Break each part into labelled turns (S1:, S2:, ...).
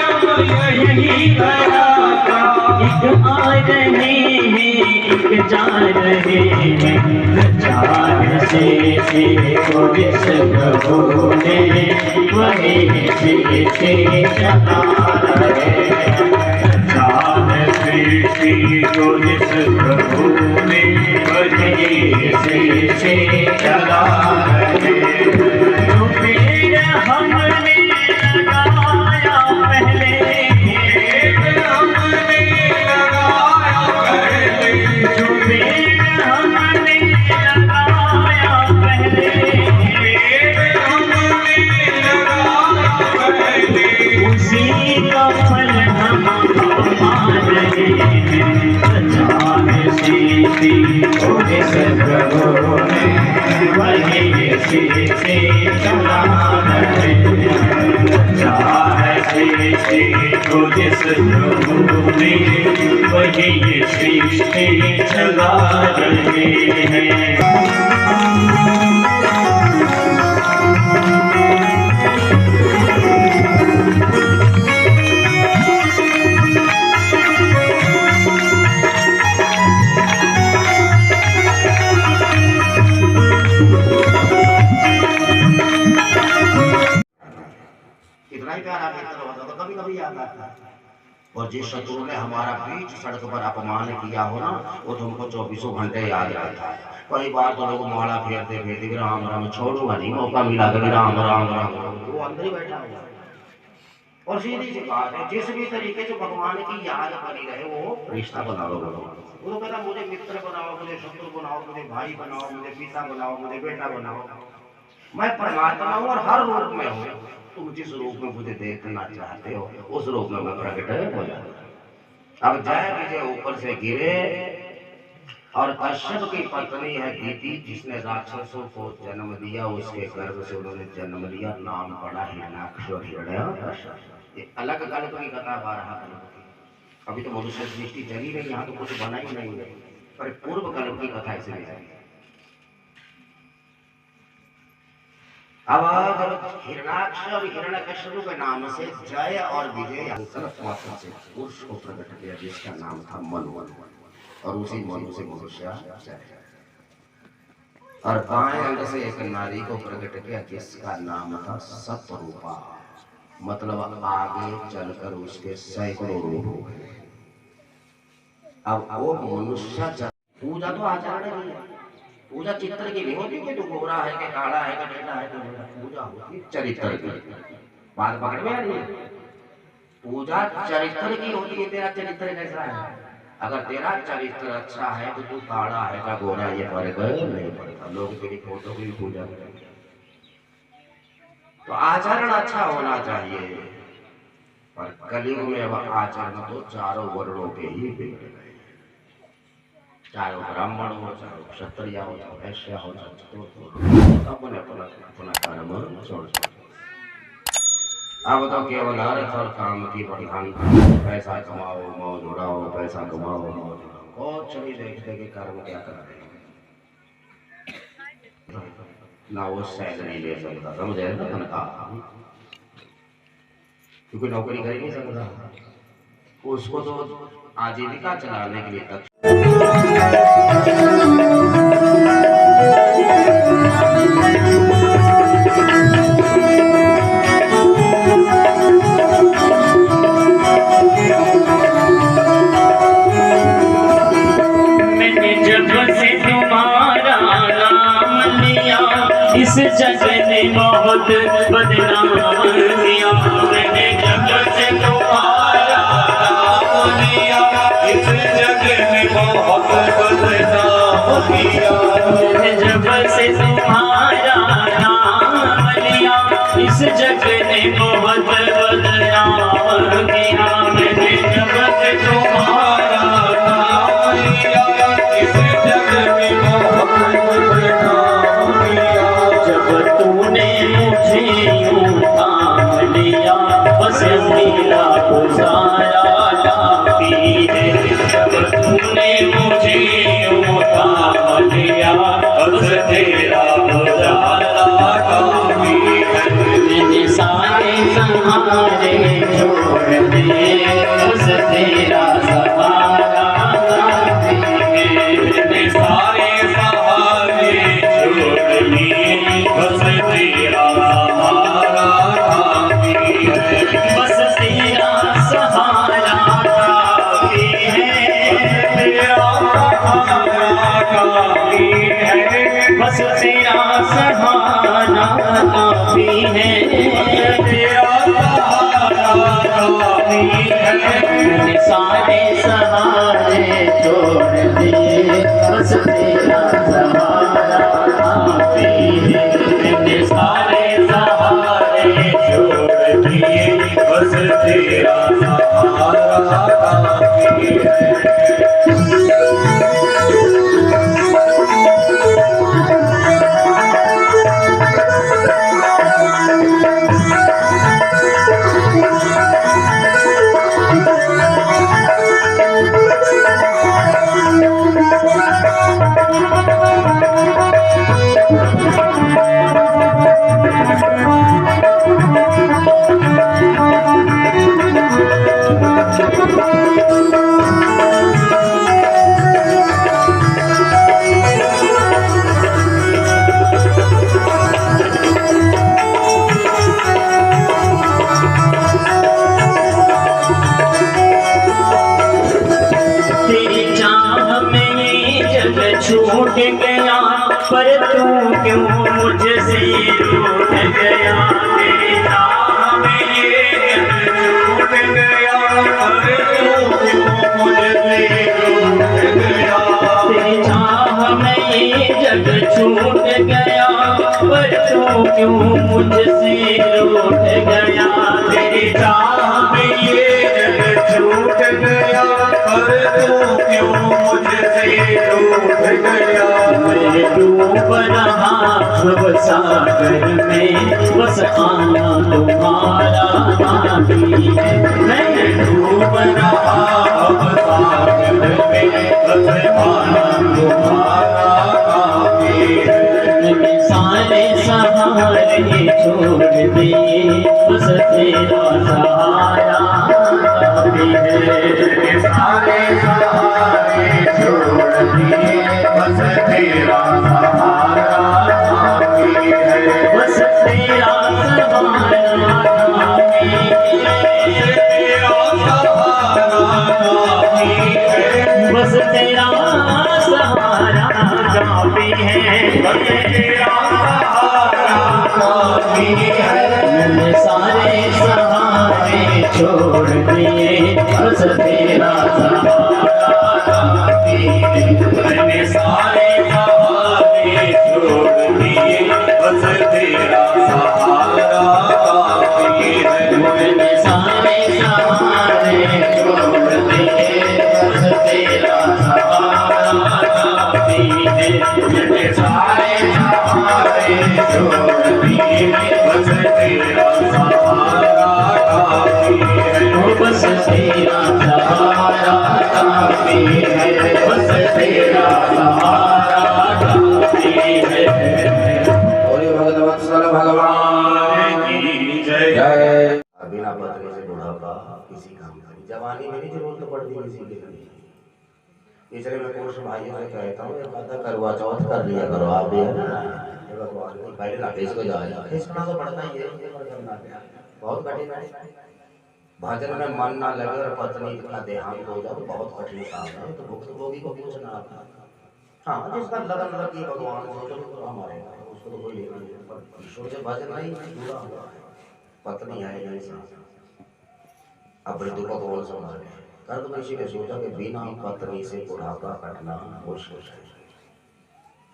S1: यही बड़ा एक आ रहे हैं एक जा रहे हैं चार से को जिस भूले वही से चला रहे चार से को जिस भूले वही से चला रहे जो पेड़ हमने लगाया पहले जिस वही सृष्टि चला रहे हैं।
S2: कितना ही प्यारा मित्र होता तो कभी कभी याद आता है। और जिस शत्रु ने हमारा बीच सड़क पर अपमान किया हो ना, वो तुमको 24 घंटे याद रहता है। कई बार तो लोग माला फेरते फेरते राम राम छोड़ूंगा नहीं, मौका मिला कभी राम राम राम, वो अंदर ही बैठा हुआ। और सीधी सी बात है, जिस भी तरीके से भगवान की याद बनी रहे वो रिश्ता बना लो। वो तो कहता मुझे मित्र बनाओ, मुझे शत्रु बनाओ, मुझे भाई बनाओ, मुझे पिता बनाओ, मुझे बेटा बनाओ। मैं परमात्मा हूँ और हर रूप में हूँ। तुम जिस रूप में मुझे देखना चाहते हो उस रूप में मैं प्रकट हो जाता। अब जय विजय ऊपर से गिरे और कश्यप की पत्नी है दीति, जिसने राक्षसों को जन्म दिया, उसके गर्भ से उन्होंने जन्म लिया, नाम पड़ा हिरण्याक्ष और हिरण्यकश्यप। ये अलग अलग की कथा 12 कल्प की। अभी तो मनुष्य सृष्टि चली नहीं, यहाँ तो कुछ बना ही नहीं है, पर पूर्व कल्प की कथा इसलिए। अब हिरण्याक्ष और हिरण्यकश्यप के नाम से जय और विजय मात्र से पुरुष को प्रकट किया, जिसका नाम था मनु, और उसी मनु से मनुष्य और बाएं अंग से एक नारी को प्रकट किया, जिसका नाम था सतरूपा। मतलब आगे चलकर उसके सैकड़ों रूप हो गए। अब वो मनुष्य पूजा तो आचरण नहीं है, पूजा चित्र की नहीं होती कि तू गोरा है कि काला है कि टेढ़ा है, पूजा होती चरित्र की। बात पकड़ में आ रही है? पूजा चरित्र की होती है। तेरा चरित्र कैसा है? अगर तेरा चरित्र अच्छा है तो तू काला है का गोरा ये फर्क नहीं पड़ता। लोग तेरी फोटो की पूजा करेंगे। तो आचरण अच्छा होना चाहिए, पर कलयुग में अब आचरण तो चारों वर्णों के ही बिगड़ गए। चाहे ब्राह्मण हो, चाहे क्षत्रिय हो, चाहे वैश्य हो, अपने अपना कर्म छोड़। अब तो केवल अर्थ और काम की प्रधान, पैसा कमाओ मौज उड़ाओ, पैसा कमाओ मौज उड़ाओ, और चली देखते कि कर्म क्या कर रहे हैं। ना वो सैलरी ले सकता, समझे ना, तनख्वाह, क्योंकि नौकरी कर ही नहीं सकता। उसको तो आजीविका चलाने के लिए तक
S1: इस जग ने बहुत बदनाम किया। मैंने जब से तुम्हारा नाम लिया, इस जग ने बहुत बदनाम किया। मैंने जब से तुम्हारा नाम लिया, इस जग ने बहुत बदनाम किया। मैंने जब से तुम्हारा नाम लिया, इस जग ने बहुत बदनाम किया। जब तूने मुझे यूं थाम लिया, बस मेरा गुजारा काफी है। जब तूने मुझे यूं थाम लिया, बस तेरा गुजारा काफी है। मैंने सारे तेरा सहारा काफी है, तेरा सहारा काफी है। मैंने सारे सहारे छोड़ दिए, बस तेरा सहारा काफी है। मैंने सारे सहारे छोड़ दिए, बस तेरा सहारा काफी है। छूट गया पर तू क्यों मुझसे रूठ गया, तेरी चाह में ये छूट गया पर तू क्यों मुझसे रूठ गया। तेरी चाह में ये जग छूट गया पर तू क्यों मुझसे रूठ गया, तेरी चाह में ये जग छूट गया पर तू क्यों मुझसे रूठ गया। मैं डूब रहा भव सागर में, बस आना तुम्हारा बाकी है। मैं डूब रहा भव सागर में, बस आना तुम्हारा बाकी है। मैंने सारे सहारे छोड़ दिए, बस तेरा सहारा काफी है। सारे सहारे छोड़ दिए, बस तेरा सहारा काफी है। बस तेरा सहारा काफी है, तेरा सहारा काफी है। बस तेरा सहारा काफी है, बस तेरा सहारा काफी है। मैंने सारे सहारे छोड़ दिए, बस तेरा सहारा काफी है। मैंने सारे सहारे छोड़ दिए, बस तेरा सहारा काफी है। मैंने सारे सहारे छोड़ दिए, बस तेरा सहारा काफी है। मैंने सारे सहारे छोड़ दिए, बस तेरा सहारा काफी है। बस तेरा सहारा काफी है, बस तेरा सहारा काफी है।
S2: भगवत्सल भगवान
S1: की जय।
S2: जय। बिना पत्नी से बुढ़ापा किसी काम का नहीं, जवानी में नहीं जरूरत पड़ती किसी के लिए। इसलिए मैं पुरुष भाइयों से कहता हूँ, एक आधा करवा चौथ कर लिया करो आप भी, है ना। भगवान की पहले ना खींच को जाए, खींचना तो पड़ता ही है, करना क्या बहुत कठिन है। भजन में मन ना लगे और पत्नी का देहांत हो जाए तो बहुत कठिन काम है। तो भुक्तभोगी को पूछना आता, हाँ जिसका लगन लगी भगवान से तो हमारे उसको तो कोई लेना नहीं, पर ईश्वर से भजन नहीं जुड़ा हुआ है। पत्नी है नहीं साथ अपने दुख को बोल संभाले कर, तो किसी ने सोचा कि बिना पत्नी से बुढ़ापा कटना मुश्किल है,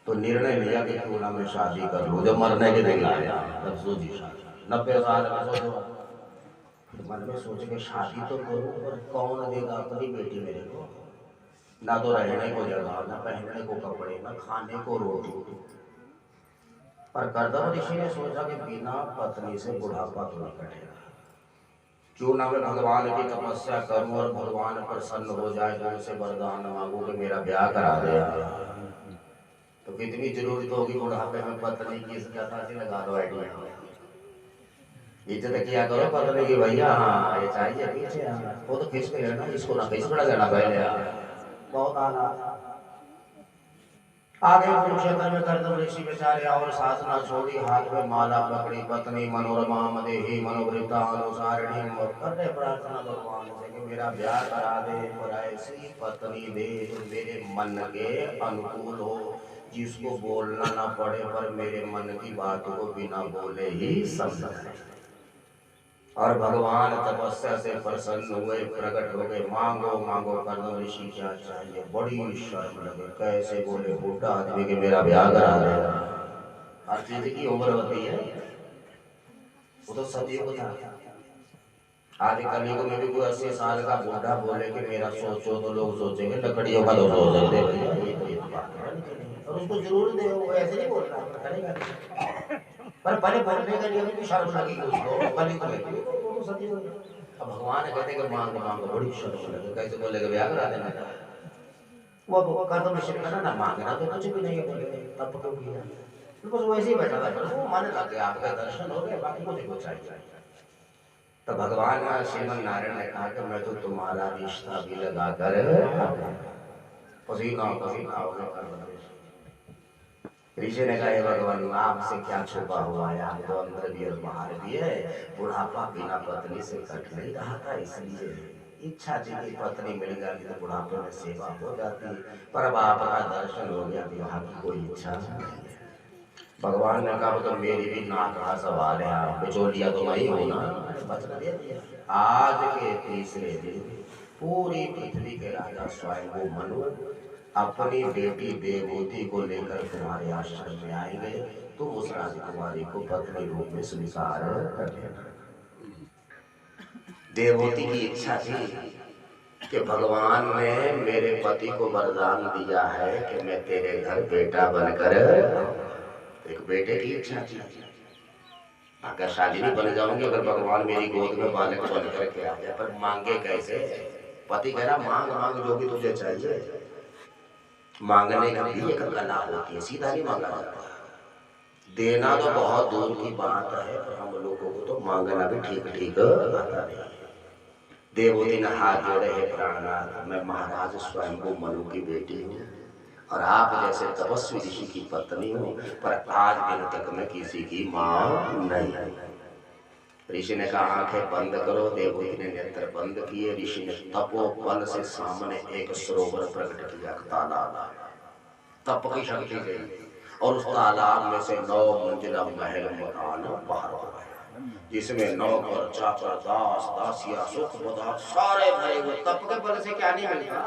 S2: तो निर्णय लिया कि क्यों ना मैं शादी कर लूं। जब मरने के दिन आया तब सोची शादी 90 साल में सोचो, मन में सोच के शादी तो करूं, पर कौन देगा अपनी बेटी मेरे को, ना तो रहने को जगह, ना पहनने को कपड़े, ना खाने को रोटी। पर कर्दम ऋषि ने सोचा कि बिना पत्नी से बुढ़ापा तो नहीं कटेगा, क्यों ना मैं भगवान की तपस्या करूं और भगवान प्रसन्न हो जाए तो उनसे वरदान मांगू कि मेरा ब्याह करा दे। तो कितनी जरूरत होगी बुढ़ापे में पत्नी की, इस कथा से लगा दो आइडिया। इज्जत किया करो पत्नी की, भैया हाँ ये चाहिए पीछे, वो तो खींच के लेना, इसको ना खींच के लेना पहले बहुत आना। आगे कुरुक्षेत्र में कर्दम ऋषि बेचारे और साधना छोड़ी, हाथ में माला पकड़ी, पत्नी मनोरमा मदेही मनोवृता अनुसारिणी करते प्रार्थना भगवान से कि मेरा ब्याह करा दे, और ऐसी पत्नी दे जो मेरे मन के अनुकूल हो, जिसको बोलना ना पड़े पर मेरे मन की बात को बिना बोले ही समझ जाए। और भगवान तपस्या से प्रसन्न हुए, प्रकट हो गए। मांगो मांगो कर्दम ऋषि क्या चाहिए। बड़ी शर्म लगे, कैसे बोले बूढ़ा आदमी के मेरा ब्याह करा देगा। हर चीज की उम्र होती है, वो तो सदियों को था। आज कलयुग में भी कोई 80 साल का बूढ़ा बोले कि मेरा सोचो, तो लोग सोचेंगे लकड़ियों का तो सोच सकते भैया, ये तो बात है। और उसको जरूर दे, वो ऐसे नहीं बोल रहा, करेगा पर पहले बोलने के लिए भी शर्म लगी उसको, कलयुग में तो सदियों। अब भगवान कहते कि मांग मांग, बड़ी शर्म लगे, कैसे बोले ब्याह करा देना। वो कर्दम ऋषि ने कहा ना मांगना तो कुछ भी नहीं है, बोले तब तो किया बस वैसे ही बैठा था, वो माने लग गया, आपका दर्शन हो गया, बाकी मुझे कुछ चाहिए। तो भगवान श्रीमन नारायण ने कहा कि मैं तो तुम्हारा रिश्ता भी लगा कर पसीना पसीना हो गया। ऋषि ने कहा भगवान आपसे क्या छुपा हुआ है, आप तो अंदर भी और बाहर भी है। बुढ़ापा बिना पत्नी से कट नहीं रहा था, इसलिए इच्छा थी कि पत्नी मिल जाती तो बुढ़ापे में सेवा हो जाती, पर अब आपका दर्शन हो गया, विवाह की कोई इच्छा नहीं है। भगवान ने कहा तो मेरी भी नाक का सवाल है, आप बिचौलिया तो मैं हूं ना। वचन दे दिया। आज के तीसरे दिन पूरी पृथ्वी के राजा स्वयं मनु अपनी बेटी देवहूति को लेकर तुम्हारे आश्रम में आएंगे, तुम उस राजकुमारी को पत्नी रूप में स्वीकार कर लेना। देवहूति की इच्छा थी कि भगवान ने मेरे पति को वरदान दिया है कि मैं तेरे घर बेटा बनकर, एक बेटे की इच्छा थी। अगर शादी नहीं बन जाऊंगी, अगर भगवान मेरी गोद में बालक बन करके आ जाए, पर मांगे कैसे। पति कह रहा मांग मांग जो भी तुझे चाहिए। मांगने का भी एक कला होती है, सीधा नहीं मांगा जाता। देना तो बहुत दूर की बात है, पर हम लोगों को तो मांगना भी ठीक ठीक आता नहीं। देवहूति ने हाथ जोड़े, है प्राणनाथ, मैं महाराज स्वयं मनु की बेटी हूँ और आप जैसे तपस्वी ऋषि की पत्नी हूँ, पर आज दिन तक मैं किसी की मां नहीं। ऋषि ने कहा आंखें बंद करो। देवहूति ने नेत्र बंद किए। ऋषि ने तपोबल से सामने एक सरोवर प्रकट किया, तालाब, तप की शक्ति गई और उस तालाब में से 9 मंजिला महल मकान बाहर हो गए, जिसमें नौकर चाकर दास दासिया सुख पदार्थ सारे भरे हुए। तप के बल से क्या नहीं मिलता।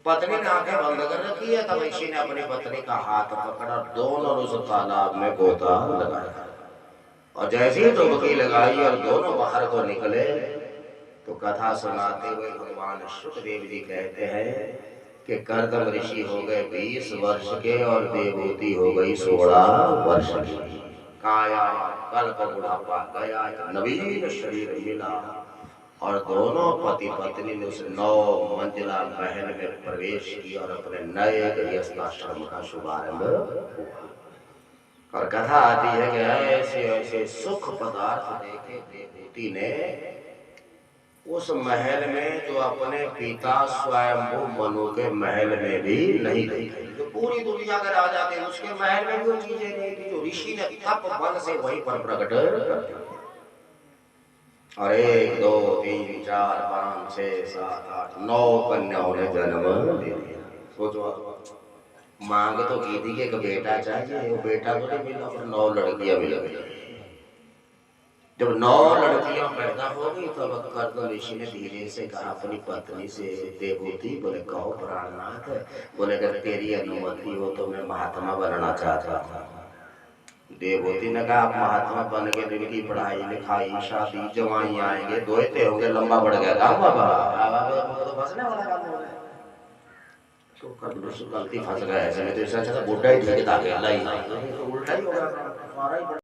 S2: पत्नी ने आंखें बंद कर रखी है, तब ऋषि ने अपनी पत्नी का हाथ पकड़ा, दोनों उस तालाब में गोता लगाया और जैसे ही डुबकी लगाई और दोनों बाहर को निकले, तो कथा सुनाते हुए भगवान शुकदेव जी कहते हैं कि कर्दम ऋषि हो गए 20 वर्ष के और देवहूति हो गई 16 वर्ष की। काया कल्प बुढ़ापा गया, नवीन शरीर मिला और दोनों पति पत्नी ने उस 9 मंजिला महल में प्रवेश किया और अपने नए गृहस्थाश्रम का शुभारंभ हुआ। और कथा आती है कि ऐसे ऐसे सुख पदार्थ देखे देवहूति ने उस महल में जो अपने पिता स्वयं मनु के महल में भी नहीं देखे। जो पूरी दुनिया के राजा थे उसके महल में भी वो चीजें नहीं थी जो ऋषि ने तप बल से वहीं पर प्रकट कर दी। और 1 2 3 4 5 6 7 8 9 कन्याओं ने जन्म दे दिया। सोचो, मांग तो की थी कि एक बेटा चाहिए, वो बेटा तो नहीं मिला, और 9 लड़कियां मिल गई। जब 9 लड़कियां पैदा हो गई तो अब कर्दम ऋषि ने धीरे से कहा अपनी पत्नी से, देवहूति, बोले कहो प्राणनाथ, बोले अगर तेरी अनुमति हो तो मैं महात्मा बनना चाहता हूँ। देवहूति ने कहा आप महात्मा बन के दिन की पढ़ाई लिखाई शादी जवाई आएंगे, दोहते होंगे, लंबा बढ़ गया काम बाबा, तो फंसने वाला काम हो रहा है। तो कर्दम ऋषि गलती फंस गए, ऐसे में तो इससे अच्छा था बुढ़ा ही ठीक था, उल्टा ही होगा।